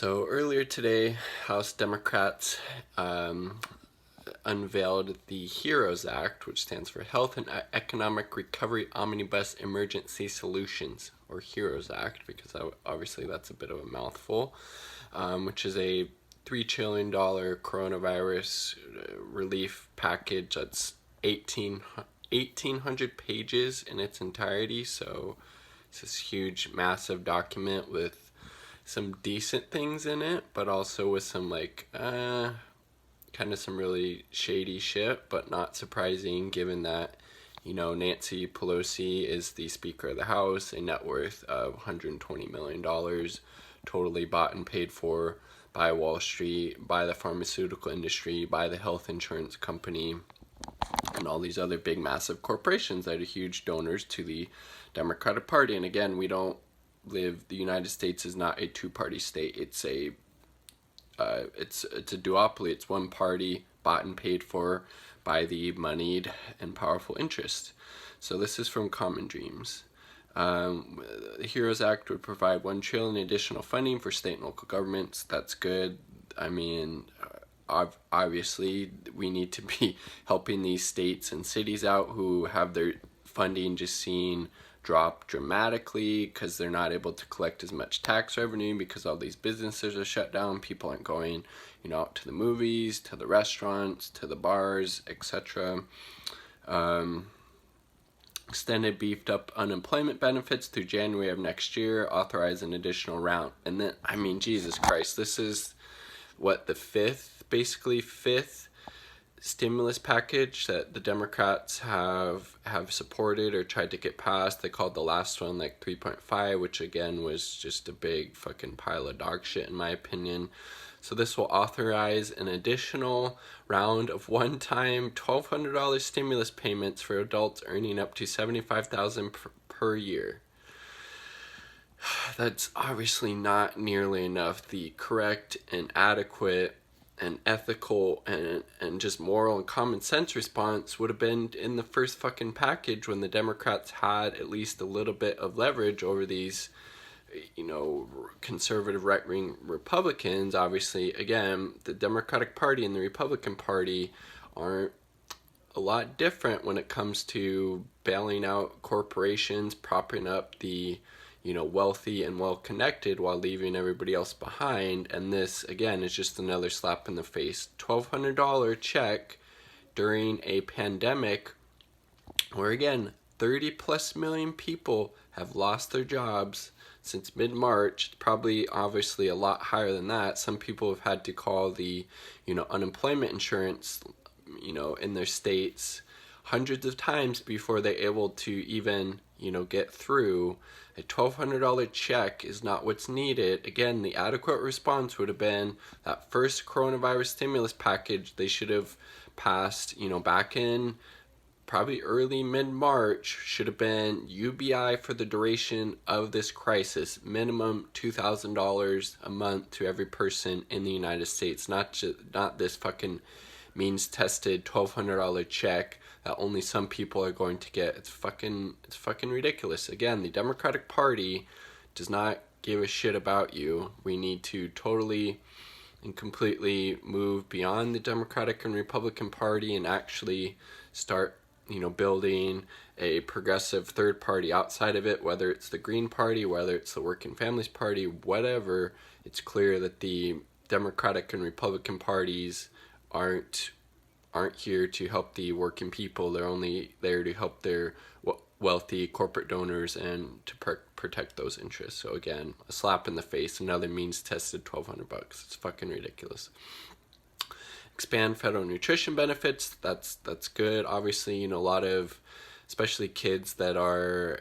So earlier today, House Democrats unveiled the HEROES Act, which stands for Health and Economic Recovery Omnibus Emergency Solutions, or HEROES Act, because obviously that's a bit of a mouthful, which is a $3 trillion coronavirus relief package that's 1,800 pages in its entirety. So it's this huge, massive document with some decent things in it, but also with some kind of some really shady shit, but not surprising given that, Nancy Pelosi is the Speaker of the House, a net worth of $120 million, totally bought and paid for by Wall Street, by the pharmaceutical industry, by the health insurance company, and all these other big, massive corporations that are huge donors to the Democratic Party. And again, the United States is not a two-party state. It's a duopoly. It's one party bought and paid for by the moneyed and powerful interest. So this is from Common Dreams. The HEROES Act would provide $1 trillion additional funding for state and local governments. That's good. I mean, obviously we need to be helping these states and cities out who have their funding just seen drop dramatically because they're not able to collect as much tax revenue because all these businesses are shut down. People aren't going, out to the movies, to the restaurants, to the bars, etc. Extended beefed up unemployment benefits through January of next year, authorize an additional round. And then, Jesus Christ, this is the fifth stimulus package that the Democrats have supported or tried to get passed. They called the last one 3.5, which again was just a big fucking pile of dog shit in my opinion. So this will authorize an additional round of one-time $1,200 stimulus payments for adults earning up to $75,000 per year. That's obviously not nearly enough. The correct and adequate and ethical and just moral and common sense response would have been in the first fucking package when the Democrats had at least a little bit of leverage over these, conservative right-wing Republicans. Obviously, again, the Democratic Party and the Republican Party aren't a lot different when it comes to bailing out corporations, propping up the wealthy and well-connected while leaving everybody else behind. And this, again, is just another slap in the face. $1,200 check during a pandemic where, again, 30 plus million people have lost their jobs since mid-March. Probably, obviously, a lot higher than that. Some people have had to call the, unemployment insurance, in their states hundreds of times before they're able to even, get through. A $1,200 check is not what's needed. Again, the adequate response would have been that first coronavirus stimulus package they should have passed, back in probably early mid-March, should have been UBI for the duration of this crisis, minimum $2,000 a month to every person in the United States, not this fucking means-tested $1,200 check that only some people are going to get. It's fucking ridiculous. Again, the Democratic Party does not give a shit about you. We need to totally and completely move beyond the Democratic and Republican Party and actually start, building a progressive third party outside of it, whether it's the Green Party, whether it's the Working Families Party, whatever. It's clear that the Democratic and Republican parties aren't here to help the working people. They're only there to help their wealthy corporate donors and to protect those interests. So again, a slap in the face, another means-tested $1,200. It's fucking ridiculous. Expand federal nutrition benefits. That's good. Obviously, a lot of, especially kids that are,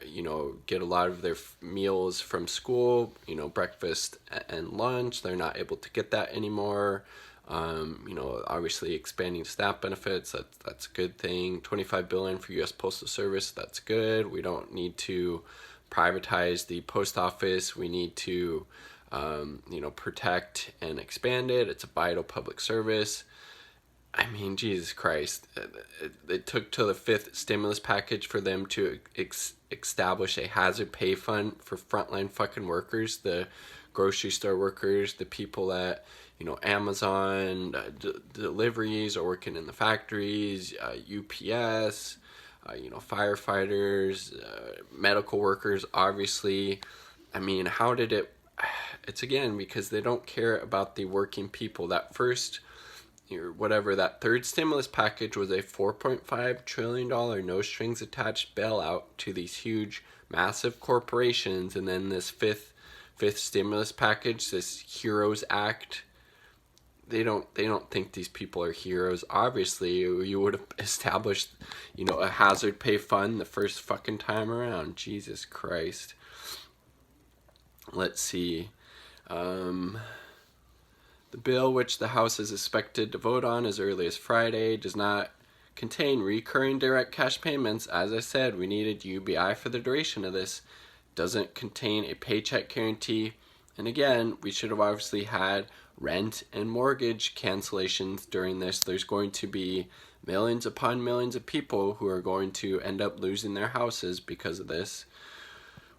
get a lot of their meals from school, breakfast and lunch. They're not able to get that anymore. Obviously expanding SNAP benefits, that's a good thing. $25 billion for U.S. Postal Service, that's good. We don't need to privatize the post office. We need to, protect and expand it. It's a vital public service. Jesus Christ. It took till the fifth stimulus package for them to establish a hazard pay fund for frontline fucking workers. The grocery store workers, the people at, Amazon deliveries, or working in the factories, UPS, firefighters, medical workers, obviously. I mean, how did it... It's again because they don't care about the working people. That first, that third stimulus package was a $4.5 trillion no strings attached bailout to these huge, massive corporations. And then this fifth stimulus package, this Heroes Act, they don't think these people are heroes. Obviously, you would have established, a hazard pay fund the first fucking time around. Jesus Christ. Let's see. The bill, which the House is expected to vote on as early as Friday, does not contain recurring direct cash payments. As I said, we needed UBI for the duration of this. Doesn't contain a paycheck guarantee. And again, we should have obviously had rent and mortgage cancellations during this. There's going to be millions upon millions of people who are going to end up losing their houses because of this.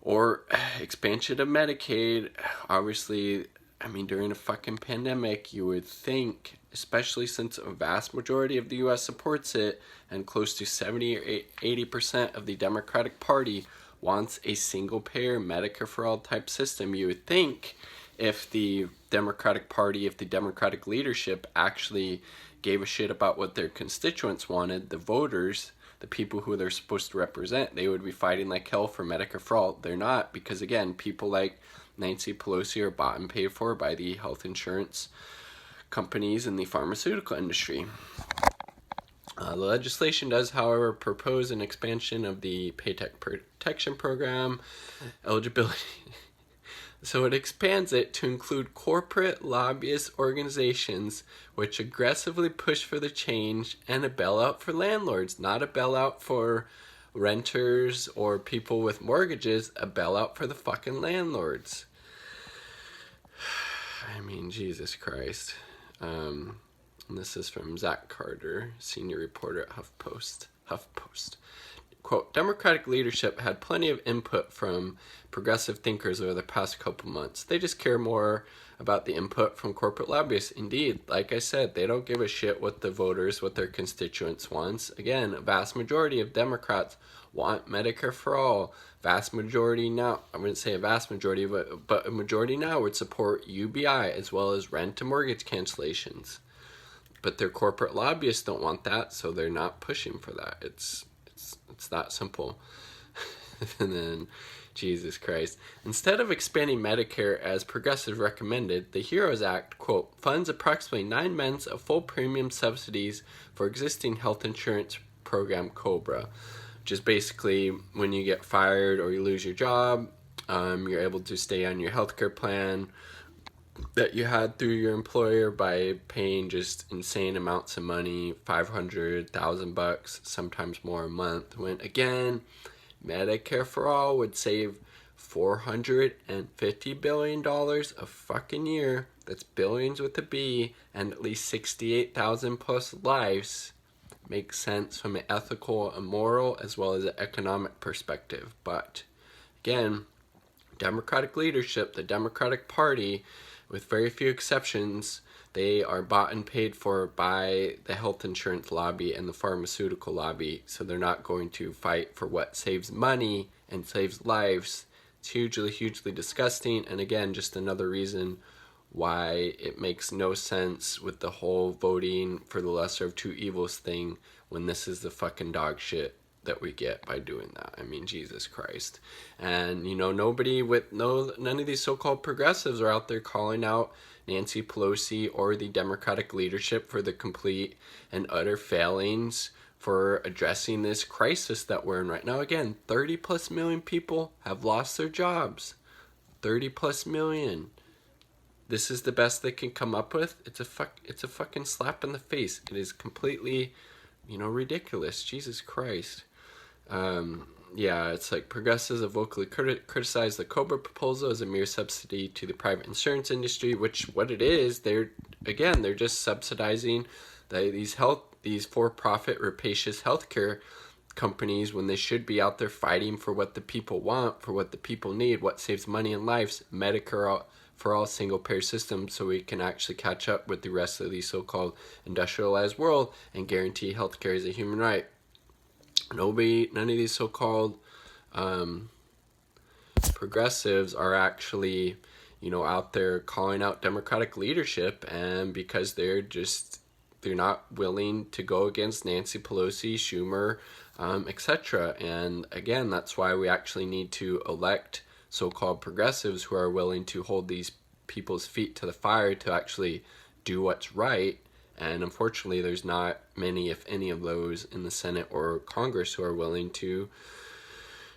Or expansion of Medicaid. Obviously, I mean, during a fucking pandemic, you would think, especially since a vast majority of the U.S. supports it, and close to 70 or 80% of the Democratic Party wants a single-payer Medicare for all type system, you would think if the Democratic Party, if the Democratic leadership actually gave a shit about what their constituents wanted, the voters, the people who they're supposed to represent, they would be fighting like hell for Medicare for all. They're not, because again, people like Nancy Pelosi are bought and paid for by the health insurance companies and the pharmaceutical industry. The legislation does, however, propose an expansion of the Paycheck Protection Program eligibility. So it expands it to include corporate lobbyist organizations which aggressively push for the change, and a bailout for landlords, not a bailout for renters or people with mortgages, a bailout for the fucking landlords. I mean, Jesus Christ. And this is from Zach Carter, senior reporter at HuffPost. Quote, Democratic leadership had plenty of input from progressive thinkers over the past couple months. They just care more about the input from corporate lobbyists. Indeed, like I said, they don't give a shit what the voters, what their constituents wants. Again, a vast majority of Democrats want Medicare for all. Vast majority now, I wouldn't say a vast majority, but a majority now would support UBI as well as rent and mortgage cancellations. But their corporate lobbyists don't want that, so they're not pushing for that. It's that simple. And then, Jesus Christ. Instead of expanding Medicare as progressives recommended, the HEROES Act, quote, funds approximately 9 months of full premium subsidies for existing health insurance program COBRA, which is basically when you get fired or you lose your job, you're able to stay on your healthcare plan that you had through your employer by paying just insane amounts of money, $500,000, sometimes more a month. When again, Medicare for all would save $450 billion a fucking year. That's billions with a B, and at least 68,000 plus lives. Makes sense from an ethical, a moral, as well as an economic perspective. But again, Democratic leadership, the Democratic Party, with very few exceptions, they are bought and paid for by the health insurance lobby and the pharmaceutical lobby, so they're not going to fight for what saves money and saves lives. It's hugely, hugely disgusting, and again, just another reason why it makes no sense with the whole voting for the lesser of two evils thing when this is the fucking dog shit that we get by doing that. I mean, Jesus Christ. And none of these so-called progressives are out there calling out Nancy Pelosi or the Democratic leadership for the complete and utter failings for addressing this crisis that we're in right now. Again, 30 plus million people have lost their jobs. 30 plus million. This is the best they can come up with. It's a fucking slap in the face. It is completely, ridiculous. Jesus Christ. It's like progressives have vocally criticized the COBRA proposal as a mere subsidy to the private insurance industry, which what it is, they're just subsidizing these for-profit rapacious healthcare companies when they should be out there fighting for what the people want, for what the people need, what saves money and lives, Medicare for all single payer system so we can actually catch up with the rest of the so-called industrialized world and guarantee healthcare as a human right. None of these so-called progressives are actually, out there calling out Democratic leadership, and because they're not willing to go against Nancy Pelosi, Schumer, etc. And again, that's why we actually need to elect so-called progressives who are willing to hold these people's feet to the fire to actually do what's right. And unfortunately, there's not many, if any, of those in the Senate or Congress who are willing to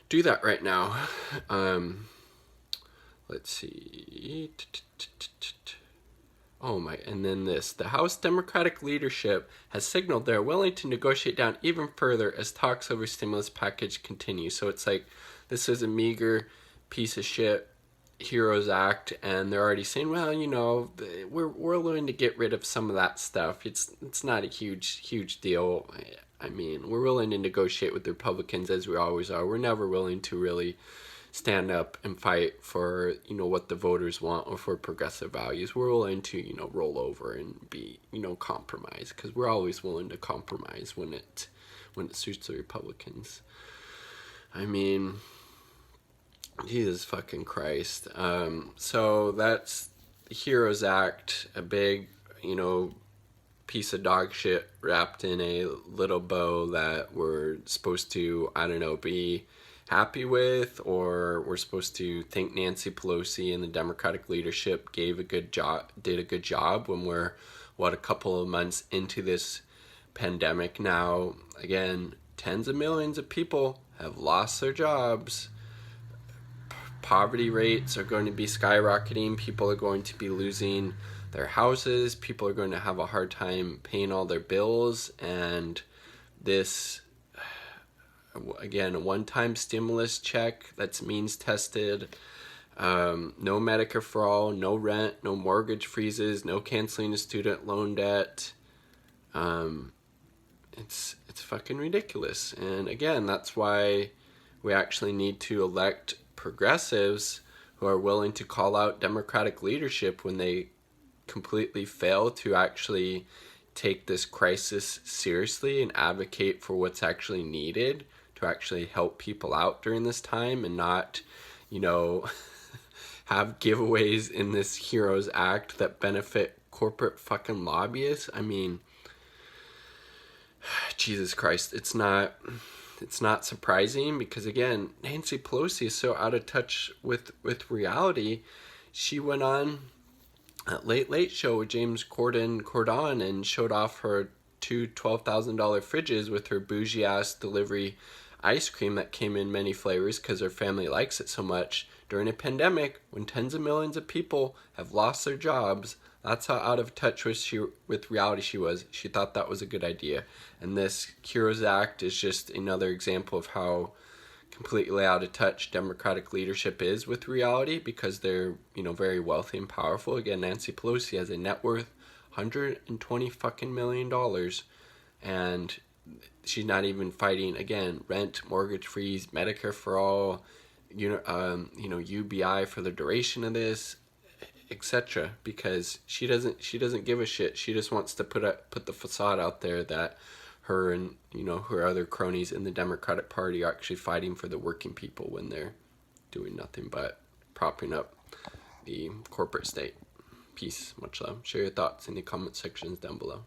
do that right now. Let's see. Oh my, and then this. The House Democratic leadership has signaled they're willing to negotiate down even further as talks over stimulus package continue. So it's like, this is a meager piece of shit HEROES Act, and they're already saying, well, we're willing to get rid of some of that stuff. It's not a huge deal. I mean, we're willing to negotiate with the Republicans as we always are. We're never willing to really stand up and fight for, what the voters want or for progressive values. We're willing to, roll over and be, compromise, because we're always willing to compromise when it suits the Republicans. I mean, Jesus fucking Christ. So that's the HEROES Act, a big, piece of dog shit wrapped in a little bow that we're supposed to, be happy with, or we're supposed to think Nancy Pelosi and the Democratic leadership did a good job when we're, a couple of months into this pandemic now. Again, tens of millions of people have lost their jobs. Poverty rates are going to be skyrocketing. People are going to be losing their houses. People are going to have a hard time paying all their bills. And this, again, a one-time stimulus check that's means tested. No Medicare for all, no rent, no mortgage freezes, no canceling of student loan debt. It's fucking ridiculous. And again, that's why we actually need to elect progressives who are willing to call out Democratic leadership when they completely fail to actually take this crisis seriously and advocate for what's actually needed to actually help people out during this time, and not, have giveaways in this HEROES Act that benefit corporate fucking lobbyists. I mean, Jesus Christ, it's not surprising, because again, Nancy Pelosi is so out of touch with reality. She went on a Late Show with James Corden and showed off her two $12,000 fridges with her bougie ass delivery ice cream that came in many flavors because her family likes it so much during a pandemic when tens of millions of people have lost their jobs. That's how out of touch with reality she was. She thought that was a good idea. And this HEROES Act is just another example of how completely out of touch Democratic leadership is with reality, because they're, very wealthy and powerful. Again, Nancy Pelosi has a net worth $120 fucking million, and she's not even fighting, again, rent, mortgage freeze, Medicare for all, UBI for the duration of this, etc. Because she doesn't give a shit. She just wants to put the facade out there that her and her other cronies in the Democratic Party are actually fighting for the working people, when they're doing nothing but propping up the corporate state. Peace, much love. Share your thoughts in the comment sections down below.